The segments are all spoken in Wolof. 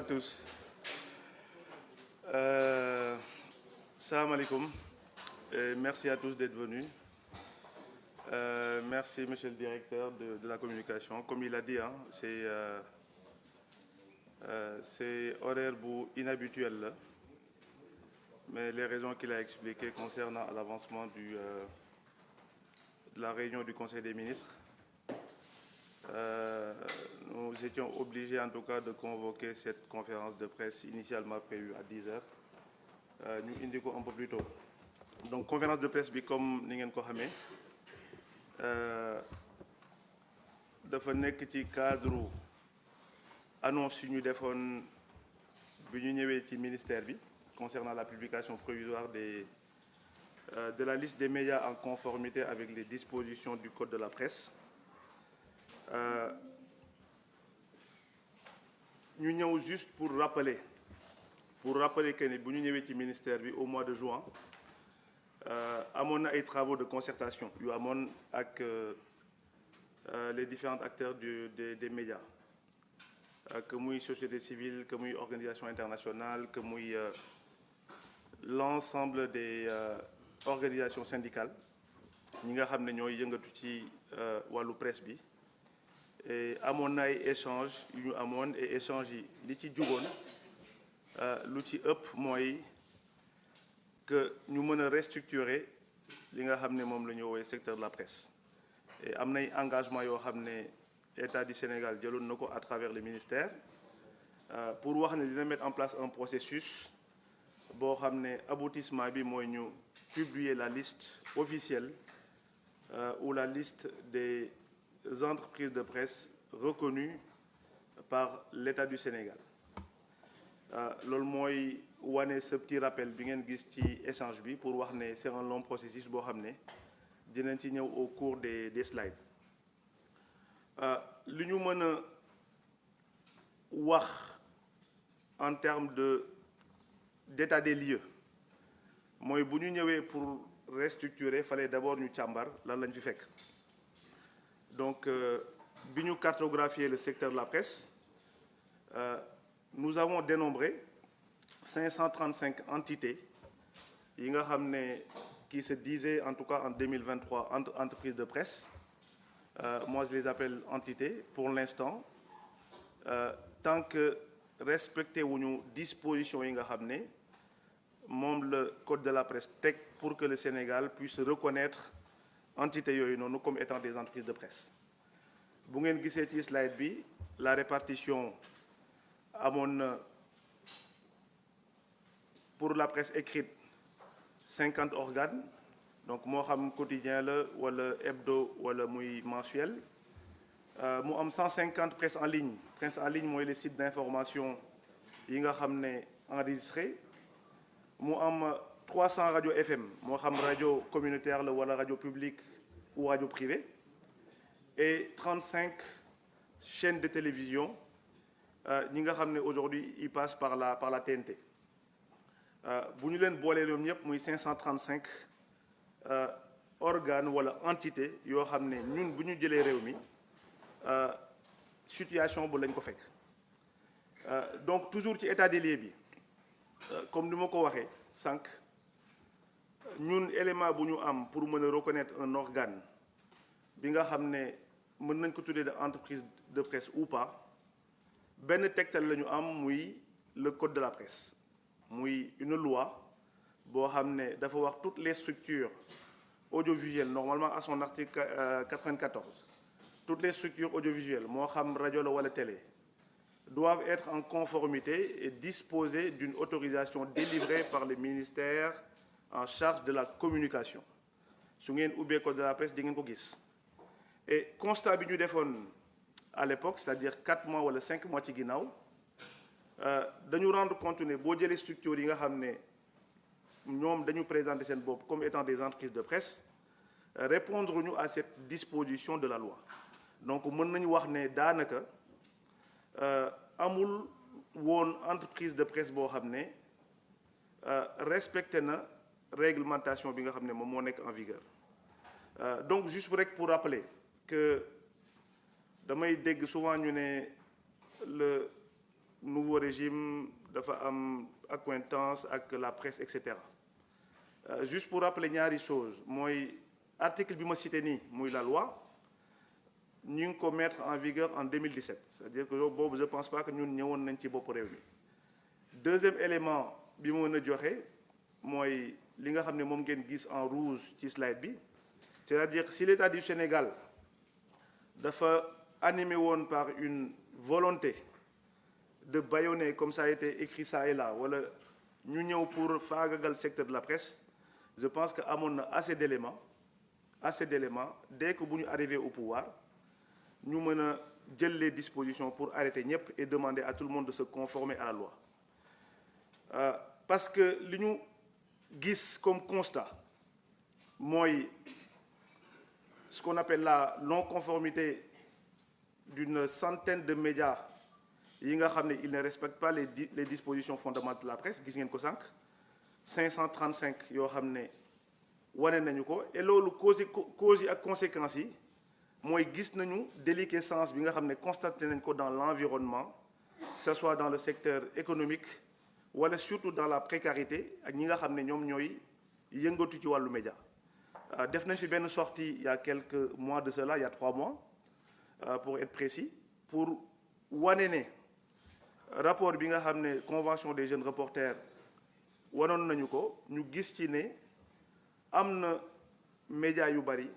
tous. Salam alaikum. Merci à tous d'être venus. Merci, monsieur le directeur de la communication. Comme il a dit, hein, c'est horaire inhabituel, là. Mais les raisons qu'il a expliquées concernant l'avancement de la réunion du Conseil des ministres, nous étions obligés en tout cas de convoquer cette conférence de presse initialement prévue à 10 heures. Nous indiquons un peu plus tôt. Donc conférence de presse, comme nous l'avons dit, dafa nekk ci cadre annonce yu ñu defoon bi ñu ñëwee ci ministère bi concernant la publication provisoire de la liste des médias en conformité avec les dispositions du code de la presse. Ñu ñëw juste pour rappeler que ni bu ñu ñëwee ci ministère bi au mois de juin amoon na ay travaux de concertation yu amoon ak les différents acteurs des médias, que muy société civile, que muy organisation internationale, que muy l'ensemble des organisations syndicales ñi nga xam ne ñooy yëngatu ci wàllu presse bi. Et amoon na ay échange yu ñu amoon et échange yi li ci jugoon lu ci ëpp mooy que ñu mën a restructurer li nga xam ne moom la ñu woowee secteur de la presse. Et am nay engagement yoo xam ne État du Sénégal jëloon na ko à travers le ministère pour wax ne dina mettre en place un processus boo xam ne aboutissement bi mooy ñu publier la liste officielle ou la liste des entreprises de presse reconnues par l'État du Sénégal. Loolu mooy wane ce petit rappel bi ngeen gis ci échange bi pour wax ne c'est un long processus boo xam ne dinañ ci ñëw au cours des slides. Li ñu mën a wax en termes d'état des lieux mooy bu ñu ñëwee pour restructurer fallait d'abord ñu càmbar lan lañ fi fekk. Donc bi ñu cartographier le secteur de la presse, nous avons dénombré 535 entités yi nga xam ne qui se disaient en tout cas en 2023 entreprises de presse. Moi je les appelle entités pour l'instant, tant que respecté wuñu dispositions yi nga xam ne moom le code de la presse teg pour que le Sénégal puisse reconnaître entités yooyu noonu comme étant des entreprises de presse. Bu ngeen gisee ci slide bi la répartition amoon na pour la presse écrite 50 organes, donc moo xam quotidien la wala hebdo wala muy mensuel. Mu am 150 presse en ligne mooy les sites d'information yi nga xam ne enregistré. Mu am 300 radio FM moo xam radio communautaire la wala radio publique ou radio privée, et 35 chaînes de télévision ñi nga xam ne aujourd'hui ils passent par la TNT. Bu ñu leen boolee ñoom ñëpp muy 535 organes wala entités yoo xam ne ñun bu ñu jëlee réew mi situation bu lañ ko fekk. Donc toujours ci état des lieux bi comme ni ma ko waxee sànq ñun élément bu ñu am pour mën a reconnaître un organe bi nga xam ne mën nañ ko tuddee de entreprise de presse ou pas, benn tegtal la ñu am muy le code de la presse, muy une loi boo xam ne dafa wax toutes les structures audiovisuelles normalement à son article 94, toutes les structures audiovisuelles moo xam rajo la wala télé doivent être en conformité et disposer d'une autorisation délivrée par le ministère en charge de la communication. Su ngeen ubbee code de la presse di ngeen ko gis. Et constat bi ñu defoon à l'époque, c'est-à-dire 4 mois wala 5 mois ci ginnaaw, dañu rendre compte ne boo jëlee structures yi nga xam ne ñoom dañu présenter seen bopp comme étant des entreprises de presse, répondre ñu à cette disposition de la loi. Donc mën nañu wax ne daanaka amul woon entreprise de presse boo xam ne respecté na réglementation bi nga xam ne moom moo nekk en vigueur. Donc juste rek pour rappeler que damay dégg souvent ñu ne nouveau régime dafa am accointance ak la presse et cetera juste pour rappeler ñaari chose mooy article bi ma cité nii muy la loi ñu ngi ko mettre en vigueur en 2017 c'est-à-dire que boobu je pense pas que ñun ñëwoon nañ ci bopp réew mi deuxième élément bi mu mën a joxe mooy li nga xam ne moom ngeen gis en rouge ci slide bi c'est-à-dire si l'État du Sénégal dafa animé woon par une volonté de bâillonner comme ça a été écrit ça et là wala ñu ñëw pour faagagal secteur de la presse je pense que amoon na assez d'éléments dès que bu ñu arrivé au pouvoir ñu mën a jël les dispositions pour arrêter ñëpp et demander à tout le monde de se conformer à la loi parce que li ñu gis comme constat mooy ce qu'on appelle la non-conformité d'une centaine de médias yi nga xam ne ils ne respectent pas les dispositions fondamentales de la presse gis ngeen ko sànq 535 yoo xam ne wane nañu ko et loolu causes yi ak conséquences yi mooy gis nañu déliquescence bi nga xam ne constaté nañ ko dans l'environnement que ce soit dans le secteur économique wala surtout dans la précarité ak ñi nga xam ne ñoom ñooy yëngatu ci wàllu média def nañ fi benn sortie il y a quelques mois de cela il y a 3 mois pour être précis pour wane ne rapport bi nga xam ne convention des jeunes reporters wanoon nañu ko ñu gis ci ne am na média yu bari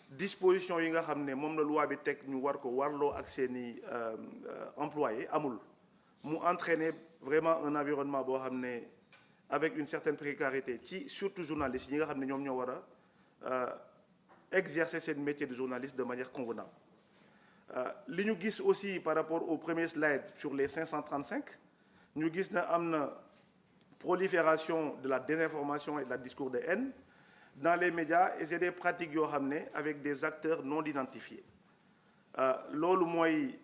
disposition yi nga xam ne moom la loi bi teg ñu war ko warloo ak seeni employés amul mu entraîner vraiment un environnement boo xam ne avec une certaine précarité ci surtout journalistes yi nga xam ne ñoom ñoo war a exercer seen métier de journaliste de manière convenable li ñu gis aussi par rapport au premier slide sur les 535 ñu gis na am na prolifération de la désinformation et de la discours de haine dans les médias et c'est des pratiques yoo xam ne avec des acteurs non identifiés loolu mooy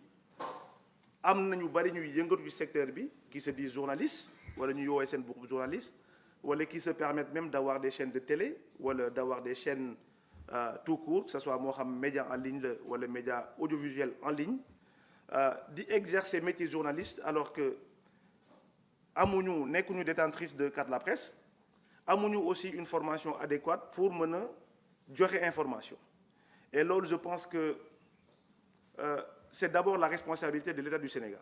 am na ñu bari ñuy yëngatu ci secteur bi qui se disent journalistes wala ñu yoowee seen bopp journalistes wala qui se permettent même d'avoir des chaînes de télé wala d'avoir des chaînes tout court que ce soit moo xam média en ligne la wala média audiovisuel en ligne di exercer métier journaliste alors que amuñu nekkuñu détentrice de carte de la presse amuñu aussi une formation adéquate pour mën a joxe information et loolu je pense que c'est d'abord la responsabilité de l'État du Sénégal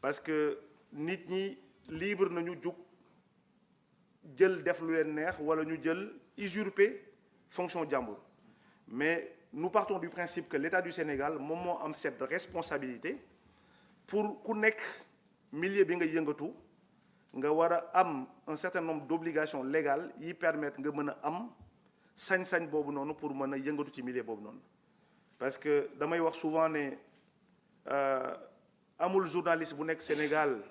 parce que nit ñi libre nañu jug jël def lu leen neex wala ñu jël usurper fonction jàmbur mais nous partons du principe que l'État du Sénégal moom moo am cette responsabilité pour ku nekk milieu bi nga yëngatu nga war a am un certain nombre d'obligations légales yi permettre nga mën a am sañ-sañ boobu noonu pour mën a yëngatu ci milieu boobu noonu parce que damay wax souvent ne amul journaliste bu nekk Sénégal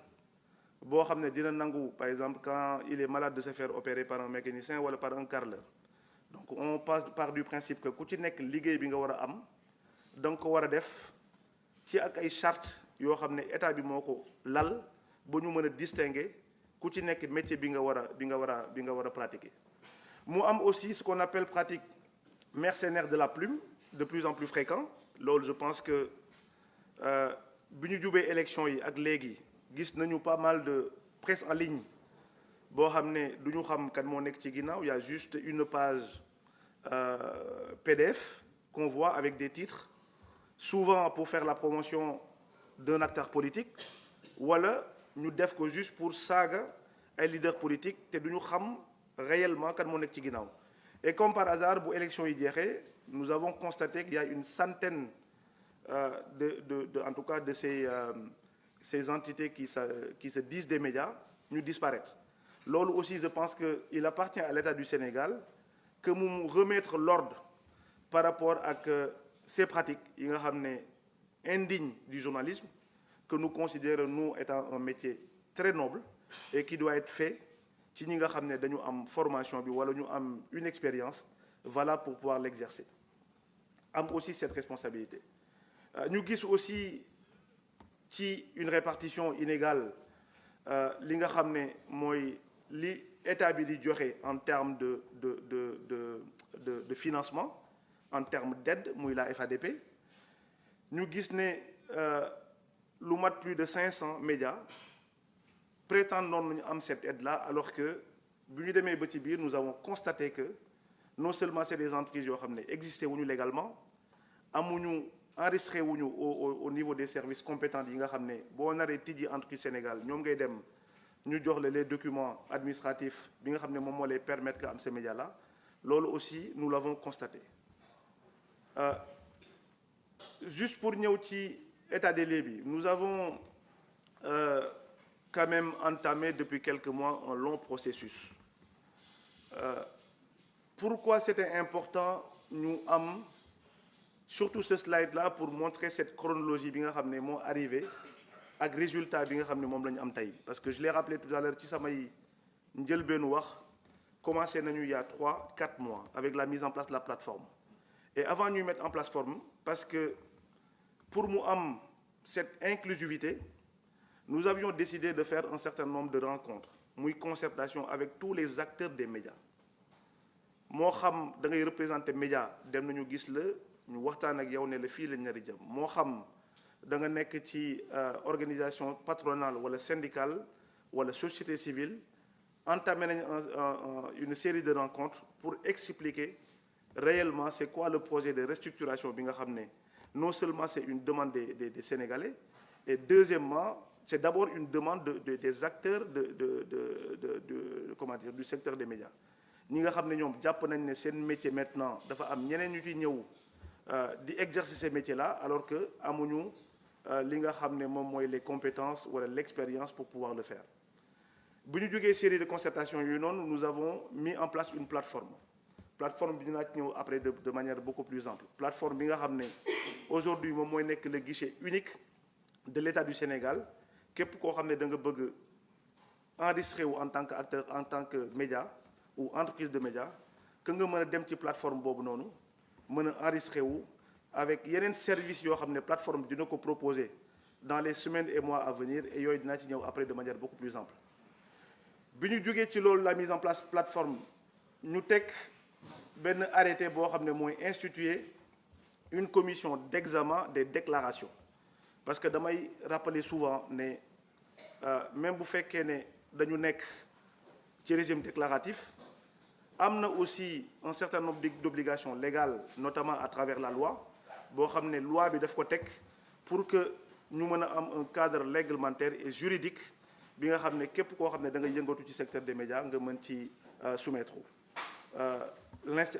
boo xam ne dina nangu par exemple quand il est malade de se faire opérer par un mécanicien wala par un carreleur donc on part du principe que ku ci nekk liggéey bi nga war a am da nga ko war a def ci ak ay chartes yoo xam ne état bi moo ko lal ba ñu mën a distinguer ku ci nekk métier bi nga war a pratiquer mu am aussi ce qu'on appelle pratique mercenaire de la plume de plus en plus fréquent loolu je pense que bi ñu jubee élection yi ak léegi gis nañu pas mal de presse en ligne boo xam ne du ñu xam kan moo nekk ci ginnaaw il y a juste une page PDF qu'on voit avec des titres souvent pour faire la promotion d'un acteur politique wala ñu def ko juste pour saaga ay leaders politiques te du ñu xam réellement kan moo nekk ci ginnaaw et comme par hasard bu élection yi jeexee nous avons constaté qu'il y a une centaine en tout cas de ces entités qui se disent des médias ñu disparaître loolu aussi je pense que il appartient à l'État du Sénégal que mu remettre l'ordre par rapport ak ces pratiques yi nga xam ne indignes du journalisme que nous considérons nous étant un métier très noble et qui doit être fait ci ñi nga xam ne dañu am formation bi wala ñu am une expérience valable pour pouvoir l'exercer am aussi cette responsabilité ñu gis aussi ci une répartition inégale li nga xam ne mooy li état bi di joxe en termes de financement en termes d'aide muy la FADP ñu gis ne lu mat plus de 500 médias prétendons nañu am cette aide-là, alors que bu ñu demee ba ci biir nous avons constaté que non seulement c'est des entreprises yoo xam ne existé wuñu légalement amuñu enregistré wuñu au niveau des services compétents yi nga xam ne boo naree tijji entreprise Sénégal ñoom ngay dem ñu jox la les documents administratifs bi nga xam ne moom moo lay permettre que am ces médias-là loolu aussi nous l'avons constaté. Juste pour ñëw ci état des lieux bi nous avons quand même entamé depuis quelques mois un long processus. Pourquoi c'était important ñu am surtout ce slide-là pour montrer cette chronologie bi nga xam ne moo arrivé ak résultat bi nga xam ne moom la ñu am tey parce que je l'ai rappelé tout à l'heure ci samay njëlbeenu wax commencé nañu il y a 3-4 mois avec la mise en place de la plateforme et avant ñuy mettre en plateforme parce que pour mu am cette inclusivité nous avions décidé de faire un certain nombre de rencontres muy concertation avec tous les acteurs des médias moo xam da ngay représenter média dem nañu gis la ñu waxtaan ak yow ne la fii lañ nar a jëm moo xam da nga nekk ci organisation patronale wala syndicale wala société civile entamé nañ une série de rencontres pour expliquer réellement c'est quoi le projet de restructuration bi nga xam ne non seulement c'est une demande des Sénégalais et deuxièmement c'est d'abord une demande des acteurs comment dire du secteur des médias ñi nga xam ne ñoom jàpp nañ ne seen métier maintenant dafa am ñeneen ñu ci ñëw di exercer ces métiers-là alors que amuñu li nga xam ne moom mooy les compétences wala l'expérience pour pouvoir le faire bu ñu jógee série de concertation yooyu noonu nous avons mis en place une plateforme bi dinaa ci ñëw après de manière beaucoup plus ample plateforme bi nga xam ne aujourd'hui moom mooy nekk le guichet unique de l'État du Sénégal képp koo xam ne da nga bëgg enregistrer wu en tant que acteur en tant que média ou entreprise de médias que nga mën a dem ci plateforme boobu noonu mën a enregistrer wu avec yeneen services yoo xam ne plateforme dina ko proposer dans les semaines et mois à venir et yooyu dinaa ci ñëw après de manière beaucoup plus ample bi ñu jógee ci loolu la mise en place plateforme ñu teg benn arrêté boo xam ne mooy instituer une commission d'examen des déclarations parce que damay rappeler souvent ne même bu fekkee ne dañu nekk ci régime déclaratif am na aussi un certain nombre d'obligations légales notamment à travers la loi boo xam ne loi bi daf ko teg pour que ñu mën a am un cadre réglementaire et juridique bi nga xam ne képp koo xam ne da nga yëngatu ci secteur des médias nga mën ci soumettre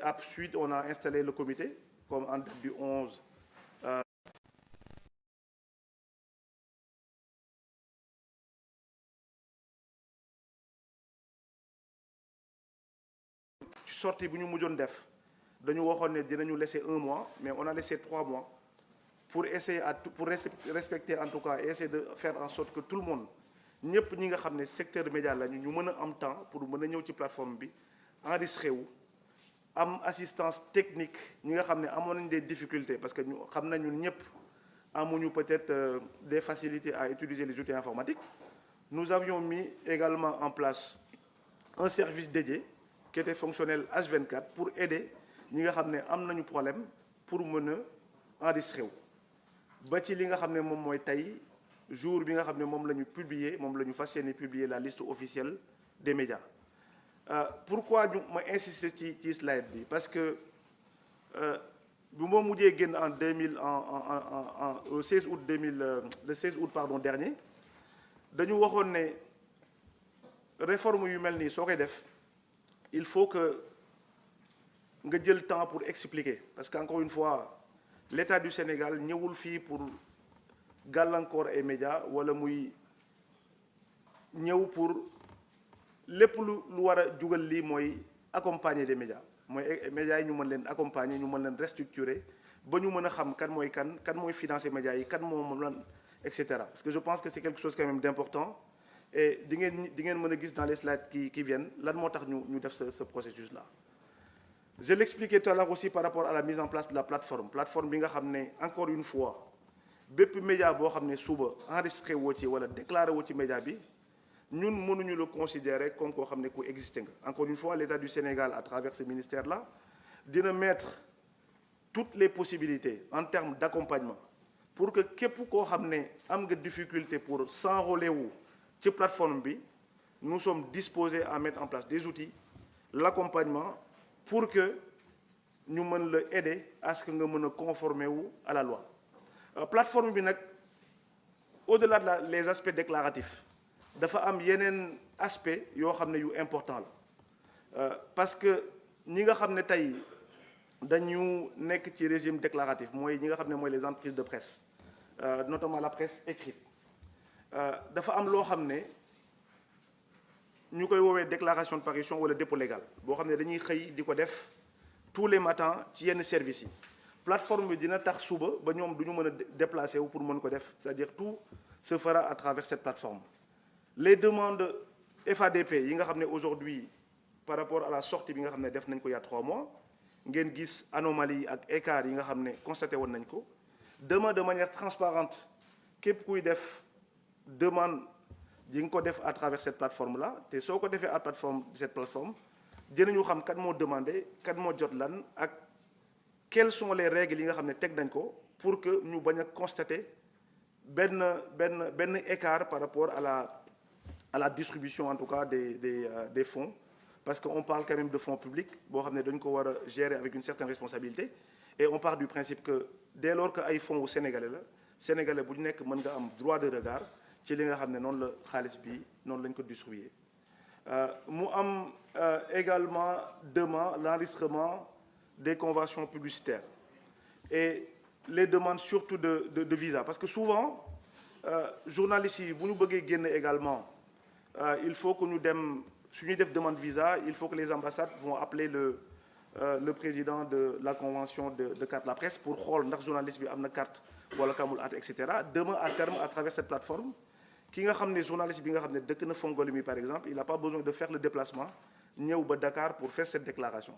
ensuite on a installé le comité comme en date du 11 ci sortie bu ñu mujjoon def dañu waxoon ne dinañu laisser 1 mois mais on a laissé 3 mois pour essayer pour respecter en tout cas et essayer de faire en sorte que tout le monde ñëpp ñi nga xam ne secteur média lañu ñu mën a am temps pour mën a ñëw ci plateforme bi enregistré wu am assistance technique ñi nga xam ne amoon nañ des difficultés parce que ñu xam nañu ñëpp amuñu peut-être des facilités à utiliser les outils informatiques nous avions mis également en place un service dédié qui était fonctionnel H24 pour aider ñi nga xam ne am nañu problème pour mën a enregistrer wu ba ci li nga xam ne moom mooy tey jour bi nga xam ne moom la ñu publier moom la ñu fas yéene publier la liste officielle des médias pourquoi ñu ma insister ci slide bi parce que bu ma mujjee génn en 2000 au 16 août 2000 le 16 août pardon dernier dañu waxoon ne réforme yu mel nii soo koy def il faut que nga jël temps pour expliquer parce que encore une fois l'État du Sénégal ñëwul fii pour gàllankoor ay médias wala muy ñëw pour lépp lu war a jugal lii mooy accompagner des médias mooy médias yi ñu mën leen accompagner ñu mën leen restructurer ba ñu mën a xam kan mooy financer médias yi kan moom lan et cetera parce que je pense que c'est quelque chose quand même d'important et di ngeen mën a gis dans les slides qui viennent lan moo tax ñu def ce processus là. Je l'expliquais tout à l'heure aussi par rapport à la mise en place de la plateforme bi nga xam ne encore une fois bépp média boo xam ne suba enregistré woo ci wala déclaré woo ci média bi ñun mënuñu le considérer comme koo xam ne ku existé nga encore une fois l'État du Sénégal à travers ce ministère là dina mettre toutes les possibilités en termes d'accompagnement pour que képp koo xam ne am nga difficulté pour s'enrôler wu ci plateforme bi nous sommes disposés à mettre en place des outils l'accompagnement pour que ñu mën la aider à ce que nga mën a conformer wu à la loi plateforme bi nag au-delà de les aspects déclaratifs dafa am yeneen aspect yoo xam ne yu important la parce que ñi nga xam ne tey dañu nekk ci régime déclaratif mooy ñi nga xam ne mooy les entreprises de presse notamment la presse écrite dafa am loo xam ne ñu koy woowee déclaration de parution wala dépôt légal boo xam ne dañuy xëy di ko def tous les matins ci yenn services yi plateforme bi dina tax suba ba ñoom du ñu mën a déplacer wu pour mën ko def c'est-à-dire tout se fera à travers cette plateforme les demandes FADP yi nga xam ne aujourd'hui par rapport à la sortie bi nga xam ne def nañ ko il y a 3 mois ngeen gis anomalie ak écart yi nga xam ne constaté woon nañ ko demain de manière transparente képp kuy def demande di nga ko def à travers cette plateforme là te soo ko defee à cette plateforme dinañu xam kat moo demandé kat moo jot lan ak quelles sont les règles yi nga xam ne teg nañ ko pour que ñu bañ a constater benn écart par rapport à la distribution en tout cas des fonds parce que on parle quand même de fonds publics boo xam ne dañ ko war a gérer avec une certaine responsabilité et on part du principe que dès lors que ay fonds wu sénégalais la sénégalais bu nekk mën nga am droit de regard ci li nga xam ne noonu la xaalis bi noonu lañ ko distribuer mu am également demain l'enregistrement des conventions publicitaires et les demandes surtout de visa parce que souvent journalistes yi bu ñu bëggee génn également il faut que ñu dem su ñuy def demande visa il faut que les ambassades vont appeler le président de la convention de carte la presse pour xool ndax journaliste bi am na carte wala kamul at et cetera demain à terme à travers cette plateforme ki nga xam ne journaliste bi nga xam ne dëkk na Fongolemi par exemple il n'a pas besoin de faire le déplacement ñëw ba Dakar pour faire cette déclaration